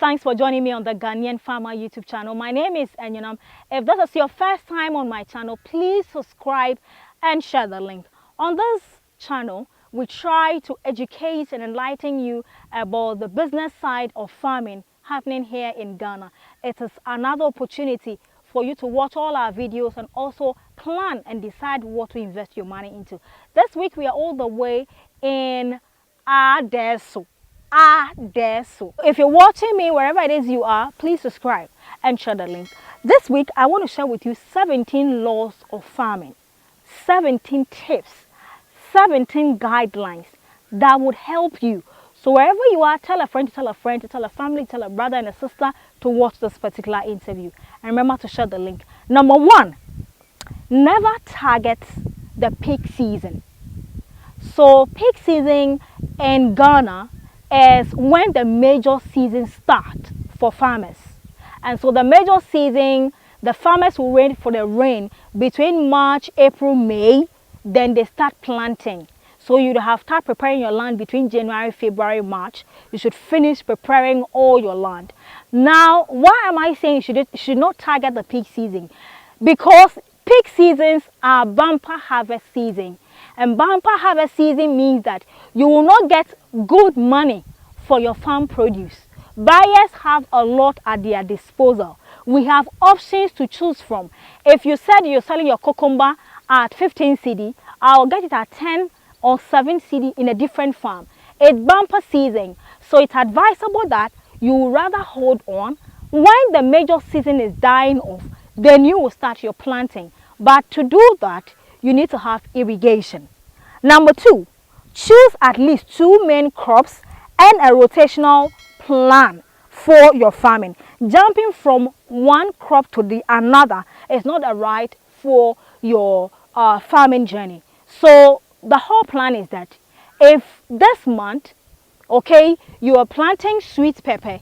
Thanks for joining me on the Ghanaian Farmer YouTube channel. My name is Enyonam. If this is your first time on my channel, please subscribe and share the link. On this channel, we try to educate and enlighten you about the business side of farming happening here in Ghana. It is another opportunity for you to watch all our videos and also plan and decide what to invest your money into. This week, we are all the way in Adesso. If you're watching me wherever it is you are, please subscribe and share the link. This week I want to share with you 17 laws of farming, 17 tips, 17 guidelines that would help you. So wherever you are, tell a friend, tell a friend, tell a family, tell a brother and a sister to watch this particular interview. And remember to share the link. Number one, never target the peak season. So peak season in Ghana is when the major season starts for farmers. And so the major season, the farmers will wait for the rain between March, April, May, then they start planting. So you have start preparing your land between January, February, March. You should finish preparing all your land. Now, why am I saying you should not target the peak season? Because peak seasons are bumper harvest season. And bumper harvest season means that you will not get good money for your farm produce. Buyers have a lot at their disposal. We have options to choose from. If you said you're selling your cucumber at 15 cedi, I'll get it at 10 or 7 cedi in a different farm. It's bumper season, so it's advisable that you will rather hold on. When the major season is dying off, then you will start your planting. But to do that, you need to have irrigation. Number two, choose at least 2 main crops and a rotational plan for your farming. Jumping from one crop to the another is not a right for your farming journey. So the whole plan is that if this month, okay, you are planting sweet pepper,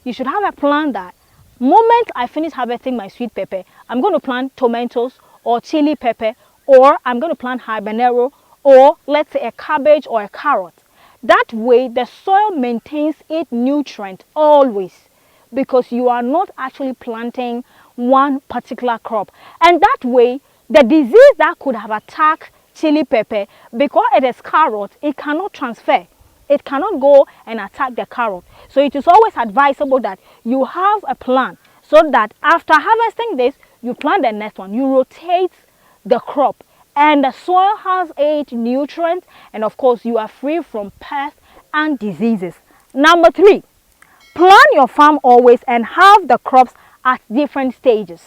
you should have a plan that moment I finish harvesting my sweet pepper, I'm going to plant tomatoes or chili pepper, or I'm going to plant habanero, or let's say a cabbage or a carrot. That way the soil maintains its nutrient always, because you are not actually planting one particular crop. And that way the disease that could have attacked chili pepper, because it is carrot, it cannot transfer. It cannot go and attack the carrot. So it is always advisable that you have a plan, so that after harvesting this, you plant the next one. You rotate the crop, and the soil has its nutrients, and of course you are free from pests and diseases. Number three, plan your farm always and have the crops at different stages.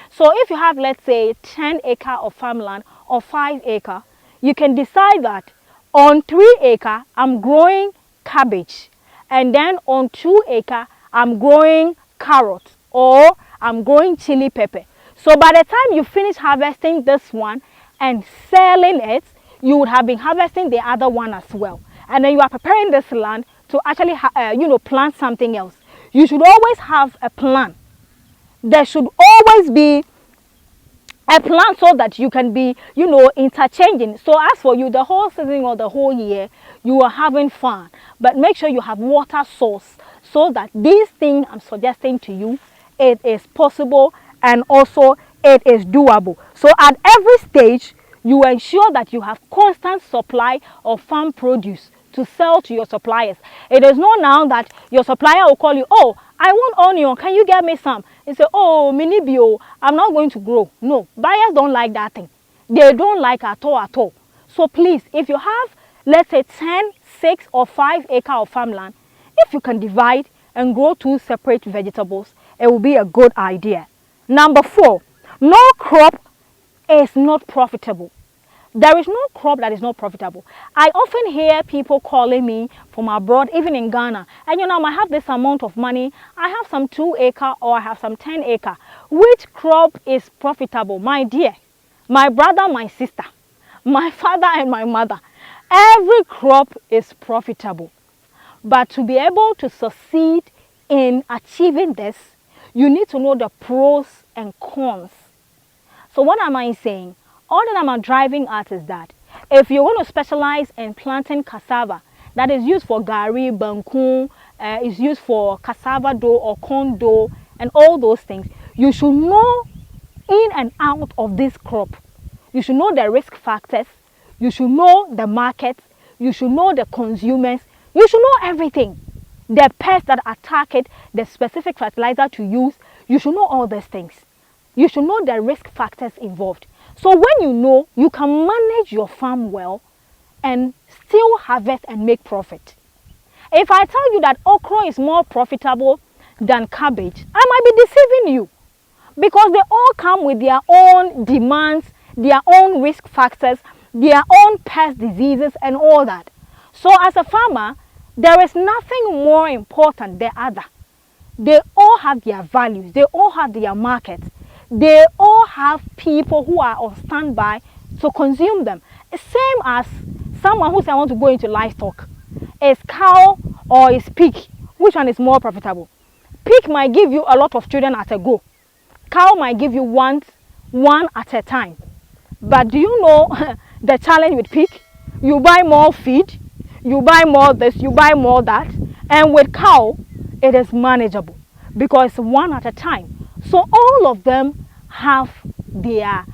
So if you have, let's say, 10 acre of farmland or 5 acre, you can decide that on 3 acre I'm growing cabbage, and then on 2 acre I'm growing carrot, or I'm growing chili pepper. So by the time you finish harvesting this one and selling it, you would have been harvesting the other one as well. And then you are preparing this land to actually plant something else. You should always have a plan. There should always be a plan so that you can be, interchanging. So as for you, the whole season or the whole year, you are having fun. But make sure you have water source, so that this thing I'm suggesting to you, it is possible and also it is doable. So at every stage, you ensure that you have constant supply of farm produce to sell to your suppliers. It is not now that your supplier will call you, oh, I want onion, can you get me some? You say, oh, minibio, I'm not going to grow. No, buyers don't like that thing. They don't like at all. So please, if you have, let's say 10, 6 or 5 acre of farmland, if you can divide and grow 2 separate vegetables, it will be a good idea. Number 4, no crop is not profitable. There is no crop that is not profitable. I often hear people calling me from abroad, even in Ghana, and I have this amount of money, I have some 2 acre or I have some 10 acre. Which crop is profitable? My dear, my brother, my sister, my father and my mother, every crop is profitable. But to be able to succeed in achieving this, you need to know the pros and cons. So what am I saying? All that I'm driving at is that if you want to specialize in planting cassava that is used for gari, banku, is used for cassava dough or corn dough and all those things, you should know in and out of this crop. You should know the risk factors. You should know the market. You should know the consumers. You should know everything. The pests that attack it, the specific fertilizer to use. You should know all these things. You should know the risk factors involved. So when you know, you can manage your farm well and still harvest and make profit. If I tell you that okra is more profitable than cabbage, I might be deceiving you, because they all come with their own demands, their own risk factors, their own pest diseases and all that. So as a farmer, there is nothing more important than other. They all have their values, they all have their markets, they all have people who are on standby to consume them. Same as someone who says I want to go into livestock. Is cow or is pig? Which one is more profitable? Pig might give you a lot of children at a go. Cow might give you one at a time. But do you know the challenge with pig? You buy more feed, you buy more this, you buy more that. And with cow, it is manageable because one at a time. So all of them have their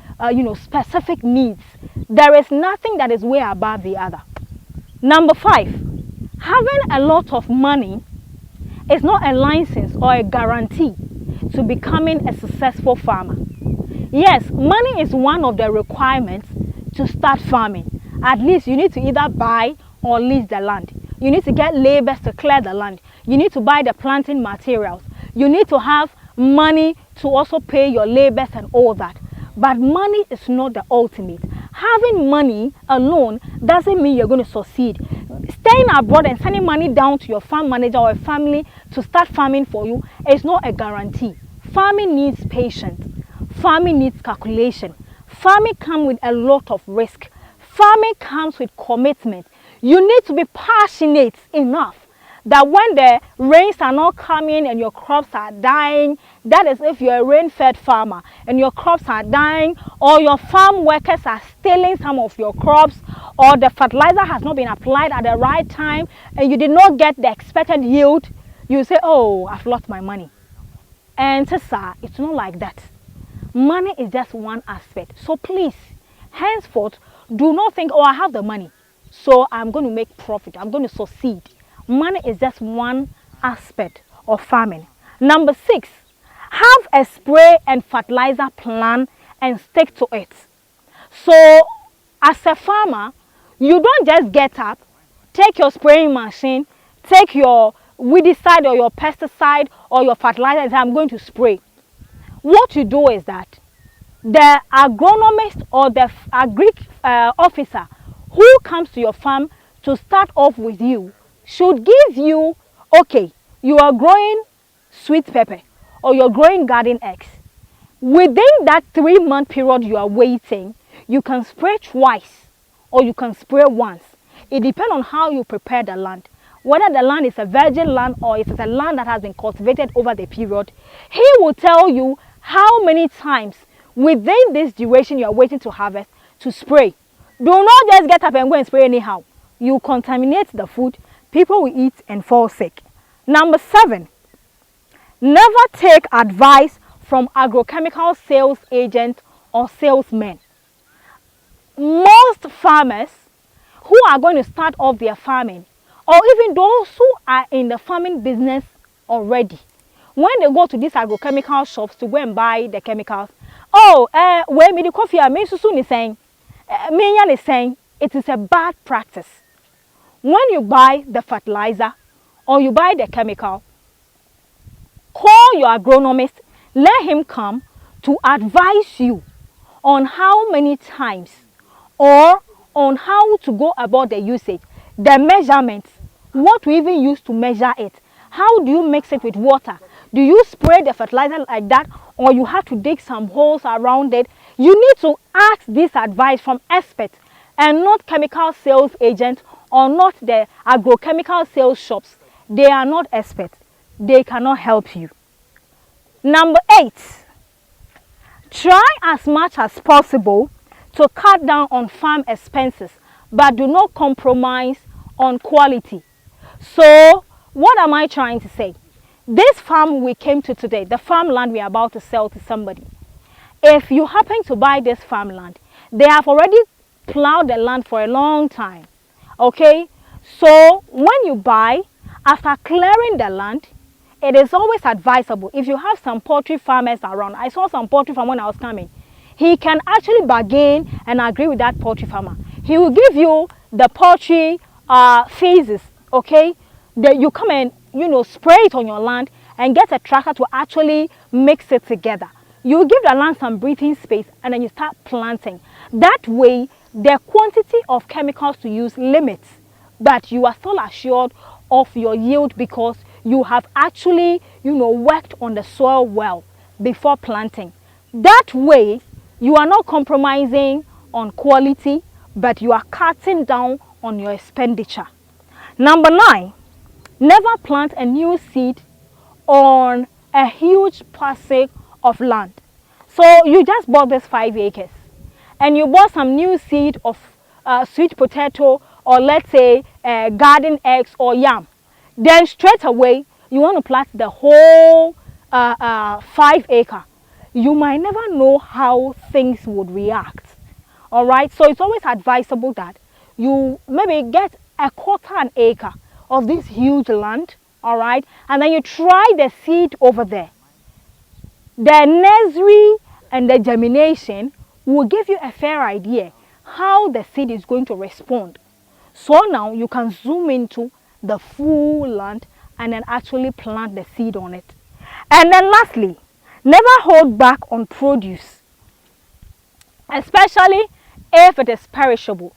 specific needs. There is nothing that is way above the other. Number 5, having a lot of money is not a license or a guarantee to becoming a successful farmer. Yes, money is one of the requirements to start farming. At least you need to either buy or lease the land. You need to get laborers to clear the land. You need to buy the planting materials. You need to have money to also pay your laborers and all that. But money is not the ultimate. Having money alone doesn't mean you're going to succeed. Staying abroad and sending money down to your farm manager or a family to start farming for you is not a guarantee. Farming needs patience. Farming needs calculation. Farming comes with a lot of risk. Farming comes with commitment. You need to be passionate enough that when the rains are not coming and your crops are dying, that is if you're a rain-fed farmer and your crops are dying, or your farm workers are stealing some of your crops, or the fertilizer has not been applied at the right time and you did not get the expected yield, you say, oh, I've lost my money. And sir, it's not like that. Money is just one aspect. So please, henceforth, do not think, oh, I have the money, so I'm going to make profit, I'm going to succeed. Money is just one aspect of farming. Number 6, have a spray and fertilizer plan and stick to it. So as a farmer, you don't just get up, take your spraying machine, take your weedicide or your pesticide or your fertilizer and say, I'm going to spray. What you do is that the agronomist or the agri officer who comes to your farm to start off with you should give you, okay, you are growing sweet pepper or you're growing garden eggs. Within that 3-month period you are waiting, you can spray twice or you can spray once. It depends on how you prepare the land. Whether the land is a virgin land or it is a land that has been cultivated over the period, he will tell you how many times within this duration you are waiting to harvest to spray. Do not just get up and go and spray anyhow. You contaminate the food, people will eat and fall sick. Number 7, never take advice from agrochemical sales agents or salesmen. Most farmers who are going to start off their farming, or even those who are in the farming business already, when they go to these agrochemical shops to go and buy the chemicals, where me the coffee I mean soon is saying, is saying it is a bad practice. When you buy the fertilizer or you buy the chemical, call your agronomist, let him come to advise you on how many times or on how to go about the usage, the measurements, what we even use to measure it. How do you mix it with water? Do you spray the fertilizer like that, or you have to dig some holes around it? You need to ask this advice from experts and not chemical sales agents or not the agrochemical sales shops. They are not experts. They cannot help you. Number 8, try as much as possible to cut down on farm expenses, but do not compromise on quality. So What am I trying to say? This farm we came to today, the farmland we are about to sell to somebody, if you happen to buy this farmland, they have already plowed the land for a long time. Okay, so when you buy, after clearing the land, it is always advisable, if you have some poultry farmers around, I saw some poultry farm when I was coming, he can actually bargain and agree with that poultry farmer. He will give you the poultry phases, okay, that you come and, you know, spray it on your land and get a tractor to actually mix it together. You give the land some breathing space and then you start planting. That way, the quantity of chemicals to use limits, but you are still assured of your yield because you have actually, you know, worked on the soil well before planting. That way, you are not compromising on quality, but you are cutting down on your expenditure. Number 9, never plant a new seed on a huge parcel of land. So you just bought this 5 acres and you bought some new seed of sweet potato, or let's say garden eggs or yam. Then straight away you want to plant the whole 5 acre. You might never know how things would react. All right, so it's always advisable that you maybe get a quarter an acre of this huge land, all right, and then you try the seed over there. The nursery and the germination will give you a fair idea how the seed is going to respond. So now you can zoom into the full land and then actually plant the seed on it. And then lastly, never hold back on produce, especially if it is perishable.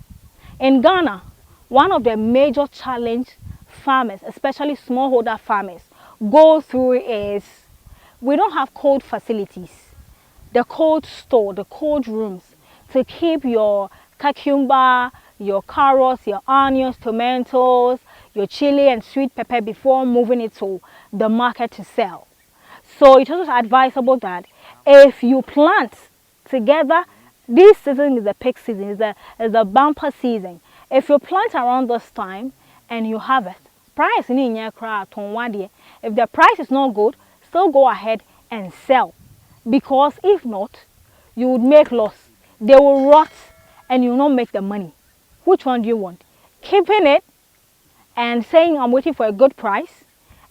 In Ghana, one of the major challenge farmers, especially smallholder farmers, go through is we don't have cold facilities, the cold store, the cold rooms to keep your cucumber, your carrots, your onions, tomatoes, your chili and sweet pepper before moving it to the market to sell. So it's also advisable that if you plant together, this season is the peak season, is the bumper season. If you plant around this time and you harvest, price in your crowd on 1 year. If the price is not good, still go ahead and sell, because if not, you would make loss. They will rot and you will not make the money. Which one do you want? Keeping it and saying I'm waiting for a good price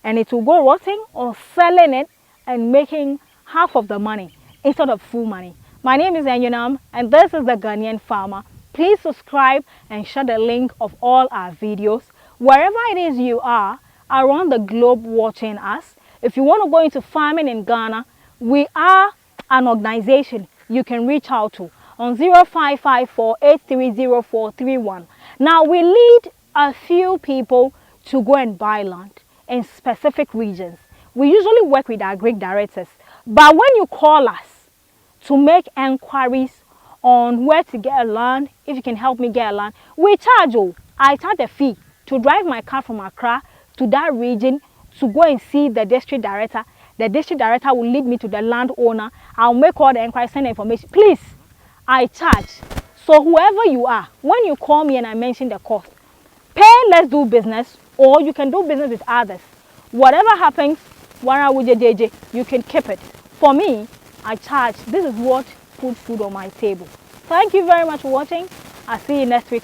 and it will go rotting, or selling it and making half of the money instead of full money? My name is Enyonam and this is the Ghanaian Farmer. Please subscribe and share the link of all our videos wherever it is you are around the globe watching us. If you want to go into farming in Ghana, we are an organization you can reach out to on 0554-830431. Now we lead a few people to go and buy land in specific regions. We usually work with our Greek directors, but when you call us to make enquiries on where to get a land, if you can help me get a land, we charge you. I charge a fee to drive my car from Accra to that region to go and see the district director. The district director will lead me to the landowner. I'll make all the inquiries, send the information. Please, I charge. So whoever you are, when you call me and I mention the cost, pay, let's do business, or you can do business with others. Whatever happens, you can keep it. For me, I charge. This is what puts food on my table. Thank you very much for watching. I'll see you next week.